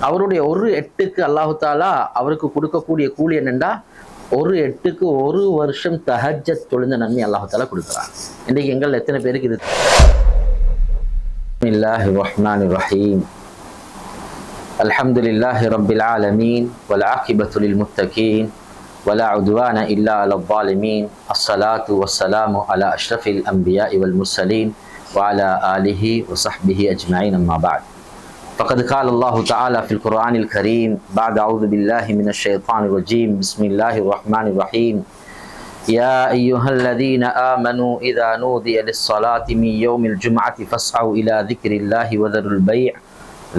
அவருடைய ஒரு எட்டுக்கு அல்லாஹு தாலா அவருக்கு கொடுக்கக்கூடிய கூலி என்னென்றா, ஒரு எட்டுக்கு ஒரு வருஷம் தஹஜ்ஜத் தொழுந்த நன்மை அல்லாஹு தாலா கொடுக்குறான். இன்றைக்கு எங்கள் எத்தனை பேருக்கு இது? பிஸ்மில்லாஹிர் ரஹ்மானிர் ரஹீம். அல்ஹம்துலில்லாஹி ரப்பில் ஆலமீன் வல் ஆகிபத்து லில் முத்தகீன் வலா உத்வான இல்லா அலல் ஸாலிமீன். அஸ்ஸலாத்து வஸ்ஸலாமு அலா அஷ்ரஃபில் அன்பியாஇ வல் முர்ஸலீன் வ அலா ஆலிஹி வ ஸஹ்பிஹி அஜ்மஈன். அம்மா பஅத். فقد قال الله تعالى في القرآن الكريم بعد أعوذ بالله من الشيطان الرجيم بسم الله الرحمن الرحيم. يا أيها الذين آمنوا إذا نودي للصلاة من يوم الجمعة فاسعوا إلى ذكر الله وذروا البيع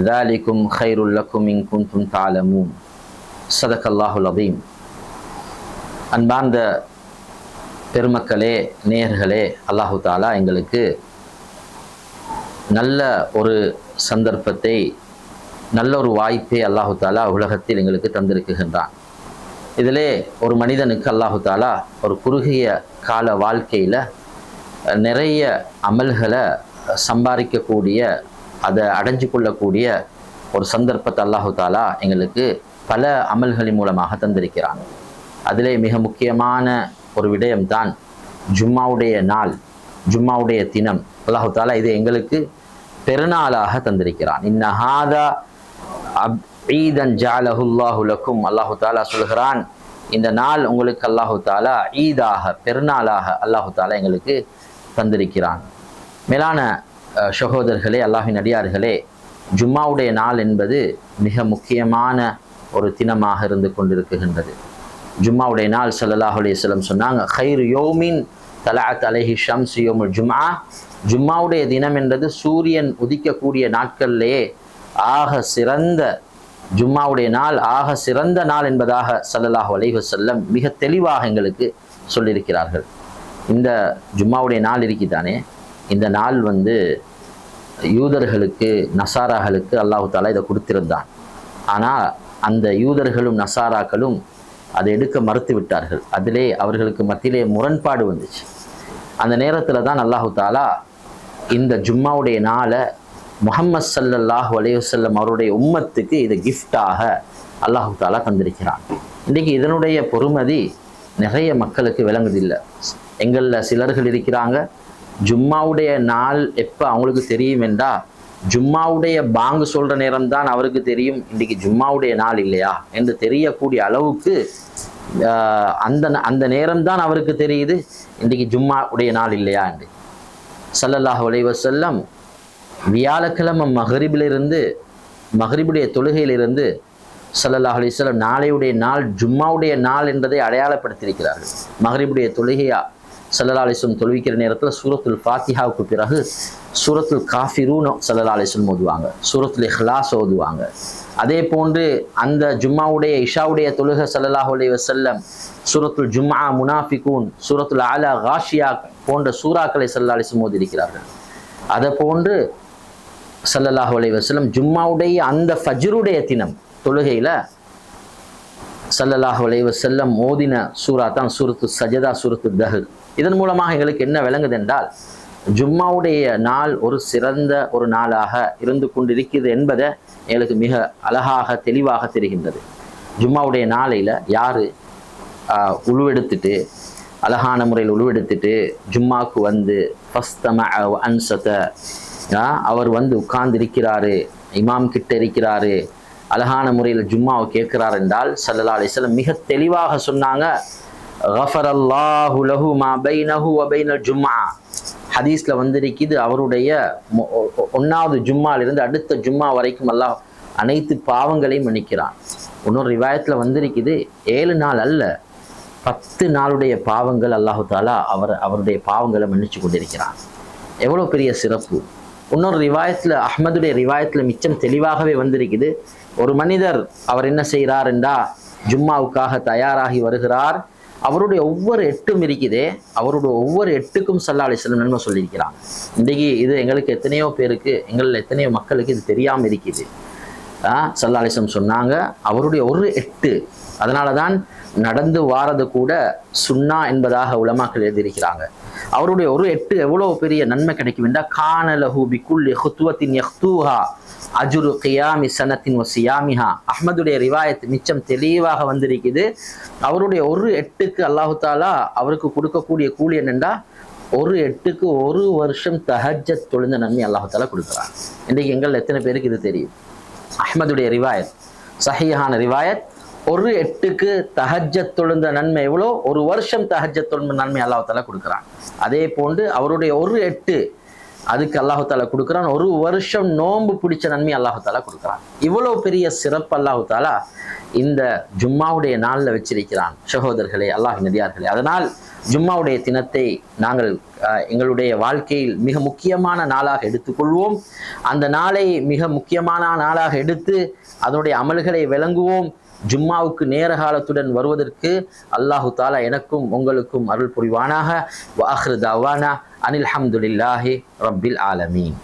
ذلكم خير لكم إن كنتم تعلمون. صدق الله العظيم. அன்பார்ந்த பெருமக்களே, நேயர்களே, அல்லாஹு தாலா எங்களுக்கு நல்ல ஒரு சந்தர்ப்பத்தை, நல்ல ஒரு வாய்ப்பை அல்லாஹு தாலா உலகத்தில் எங்களுக்கு தந்திருக்குகின்றான். இதிலே ஒரு மனிதனுக்கு அல்லாஹு தாலா ஒரு குறுகிய கால வாழ்க்கையில் நிறைய அமல்களை சம்பாதிக்கக்கூடிய, அதை அடைஞ்சு கொள்ளக்கூடிய ஒரு சந்தர்ப்பத்தை அல்லாஹு தாலா எங்களுக்கு பல அமல்களின் மூலமாக தந்திருக்கிறான். அதிலே மிக முக்கியமான ஒரு விடயம்தான் ஜும்மாவுடைய நாள், ஜும்மாவுடைய தினம். அல்லாஹு தாலா இது எங்களுக்கு பெருநாளாக தந்திருக்கிறான். இன்னஹாதா ஈதன் ஜஅலஹுல்லாஹு லக்கும். அல்லாஹு தாலா சொல்கிறான், இந்த நாள் உங்களுக்கு அல்லாஹு தாலா ஈதாக, பெருநாளாக அல்லாஹு தாலா எங்களுக்கு தந்திருக்கிறான். மேலான சகோதரர்களே, அல்லாஹின் அடியார்களே, ஜும்மாவுடைய நாள் என்பது மிக முக்கியமான ஒரு தினமாக இருந்து கொண்டிருக்கின்றது. ஜும்மாவுடைய நாள் ஸல்லல்லாஹு அலைஹி வஸல்லம் சொன்னாங்க, கைரு யோமின் தலஅத் அலைஹி ஷம்ஸு யௌமுல் ஜும்ஆ. ஜும்மாவுடைய தினம் என்றது சூரியன் உதிக்கக்கூடிய நாட்களிலேயே ஆக சிறந்த, ஜும்மாவுடைய நாள் ஆக சிறந்த நாள் என்பதாக ஸல்லல்லாஹு அலைஹி வஸல்லம் மிக தெளிவாக எங்களுக்கு சொல்லியிருக்கிறார்கள். இந்த ஜும்மாவுடைய நாள் இருக்குதானே, இந்த நாள் யூதர்களுக்கு, நசாராக்களுக்கு அல்லாஹு தாலா இதை கொடுத்திருந்தான். ஆனால் அந்த யூதர்களும் நசாராக்களும் அதை எடுக்க மறுத்து விட்டார்கள். அதிலே அவர்களுக்கு மத்தியிலே முரண்பாடு வந்துச்சு. அந்த நேரத்தில் தான் அல்லாஹு தாலா இந்த ஜும்மாவுடைய நாளை முஹம்மது ஸல்லல்லாஹு அலைஹி வஸல்லம் அவருடைய உம்மத்துக்கு இதை கிஃப்டாக அல்லாஹு தாலா தந்திருக்கிறான். இன்றைக்கி இதனுடைய பொறுமதி நிறைய மக்களுக்கு விளங்குதில்லை. எங்களில் சிலர்கள் இருக்கிறாங்க, ஜும்மாவுடைய நாள் எப்போ அவங்களுக்கு தெரியும் என்றால், ஜும்மாவுடைய பாங்கு சொல்கிற நேரம்தான் அவருக்கு தெரியும் இன்றைக்கி ஜும்மாவுடைய நாள் இல்லையா என்று தெரியக்கூடிய அளவுக்கு அந்த நேரம்தான் அவருக்கு தெரியுது இன்றைக்கி ஜும்மாவுடைய நாள் இல்லையா என்று. ஸல்லல்லாஹு அலைஹி வஸல்லம் வியாழக்கிழமை மகரிபுடைய தொழுகையிலிருந்து ஸல்லல்லாஹு அலைஹி வஸல்லம் நாளையுடைய நாள் ஜும்மாவுடைய நாள் என்பதை அடையாளப்படுத்தியிருக்கிறார்கள். மகரிபுடைய தொழுகையா ஸல்லல்லாஹு அலைஹி வஸல்லம் தொழுவிக்கிற நேரத்தில் சூரத்துல் ஃபாத்திஹாவுக்கு பிறகு சூரத்துல் காஃபிரூன் ஸல்லல்லாஹு அலைஹி வஸல்லம் ஓதுவாங்க, சூரத்துல் இஹ்லாஸ் ஓதுவாங்க. அதே போன்று அந்த ஜும்மாவுடைய இஷாவுடைய தொழுகை ஸல்லல்லாஹு அலைஹி வஸல்லம் சூரத்துல் ஜும்ஆ, முனாஃபிகூன், சூரத்துல் அலா, காஷியா போன்ற சூறாக்களை ஸல்லல்லாஹு அலைஹி வஸல்லம் ஓதியிருக்கிறார்கள். அதை போன்று ஸல்லல்லாஹு அலைஹி வஸல்லம் ஜும்மாவுடைய அந்த ஃபஜ்ருடைய தினம் தொழுகையில் ஸல்லல்லாஹு அலைஹி வஸல்லம் ஓதின சூரா தான் சூரத்து சஜதா, சூரத்து தஹர். இதன் மூலமாக எங்களுக்கு என்ன விளங்குது என்றால், ஜும்மாவுடைய நாள் ஒரு சிறந்த ஒரு நாளாக இருந்து கொண்டிருக்கிறது என்பதை எங்களுக்கு மிக அழகாக தெளிவாக தெரிகின்றது. ஜும்மாவுடைய நாளையில் யார் உழுவெடுத்துட்டு, அழகான முறையில் உழுவெடுத்துட்டு ஜும்மாவுக்கு அன்சத, அவர் உட்கார்ந்து இமாம் கிட்ட இருக்கிறாரு, அழகான முறையில் ஜும்மாவை கேட்கிறார் என்றால் ஸல்லல்லாஹு அலைஹி வஸல்லம் மிக தெளிவாக சொன்னாங்க, கஃபரல்லாஹு லஹு மா பைனஹு வ பைனல் ஜும்ஆ. ஹதீஸ்ல வந்திருக்குது, அவருடைய 1வது ஜும்மாலிருந்து அடுத்த ஜும்மா வரைக்கும் அல்லாஹ் அனைத்து பாவங்களையும் மன்னிக்கிறான். இன்னொரு ரிவாயத்தில் வந்திருக்குது, 7 நாள் அல்ல 10 நாளுடைய பாவங்கள் அல்லாஹு தாலா அவருடைய பாவங்களை மன்னிச்சு கொண்டிருக்கிறான். எவ்வளோ பெரிய சிறப்பு! இன்னொரு ரிவாயத்தில், அஹ்மதுடைய ரிவாயத்தில் மிச்சம் தெளிவாகவே வந்திருக்குது, ஒரு மனிதர் அவர் என்ன செய்கிறார் என்றால் ஜும்மாவுக்காக தயாராகி வருகிறார். அவருடைய ஒவ்வொரு எட்டும் இருக்குதே, அவருடைய ஒவ்வொரு எட்டுக்கும் ஸல்லல்லாஹு அலைஹி வஸல்லம் நன்மை சொல்லியிருக்கிறாங்க. இன்றைக்கி இது எங்களுக்கு எத்தனையோ பேருக்கு, எங்களில் எத்தனையோ மக்களுக்கு இது தெரியாமல் இருக்குது. ஸல்லல்லாஹு அலைஹி வஸல்லம் சொன்னாங்க, அவருடைய ஒரு எட்டு, அதனால தான் நடந்து வாரது கூட சுன்னா என்பதாக உலமாக்கள் எழுதியிருக்கிறாங்க. அவருடைய ஒரு எட்டு எவ்வளவு பெரிய நன்மை கிடைக்கும் என்றால், கான லஹு பிகுல்லி ஹுத்வத்தின் யஹ்தூஹா அஜ்ரு கியாமி சனத்தின் வசியாமிஹா. அஹ்மதுடைய ரிவாயத் மிச்சம் தெளிவாக வந்திருக்குது. அவருடைய ஒரு எட்டுக்கு அல்லாஹு தாலா அவருக்கு கொடுக்கக்கூடிய கூலி என்னென்றா, ஒரு எட்டுக்கு ஒரு வருஷம் தஹஜ்ஜத் தொழுந்த நன்மை அல்லாஹு தாலா கொடுக்குறாங்க. இன்றைக்கு எங்கள் எத்தனை பேருக்கு இது தெரியும்? அஹ்மதுடைய ரிவாயத், சஹீஹான ரிவாயத், ஒரு எட்டுக்கு தஹஜ்ஜத் தொழுந்த நன்மை எவ்வளோ? ஒரு வருஷம் தஹஜ்ஜத் தொழுந்த நன்மை அல்லாஹ் தாலா கொடுக்குறான். அதே போன்று அவருடைய ஒரு எட்டு அதுக்கு அல்லாஹு தாலா கொடுக்குறான். ஒரு வருஷம் நோன்பு பிடிச்ச நன்மை அல்லாஹு தாலா கொடுக்குறான். இவ்வளோ பெரிய சிறப்பு அல்லாஹு தாலா இந்த ஜும்மாவுடைய நாளில் வச்சிருக்கிறான். சகோதரர்களே, அல்லாஹ் நடிகார்களே, அதனால் ஜும்மாவுடைய தினத்தை நாங்கள் எங்களுடைய வாழ்க்கையில் மிக முக்கியமான நாளாக எடுத்துக்கொள்வோம். அந்த நாளை மிக முக்கியமான நாளாக எடுத்து அதனுடைய அமல்களை விளங்குவோம். ஜும்மாவுக்கு நேர காலத்துடன் வருவதற்கு அல்லாஹு தாலா எனக்கும் உங்களுக்கும் அருள் புரிவானாக. வ ஆஹிரு தஅவானா அனில் ஹம்துலில்லாஹி ரப்பில் ஆலமீன்.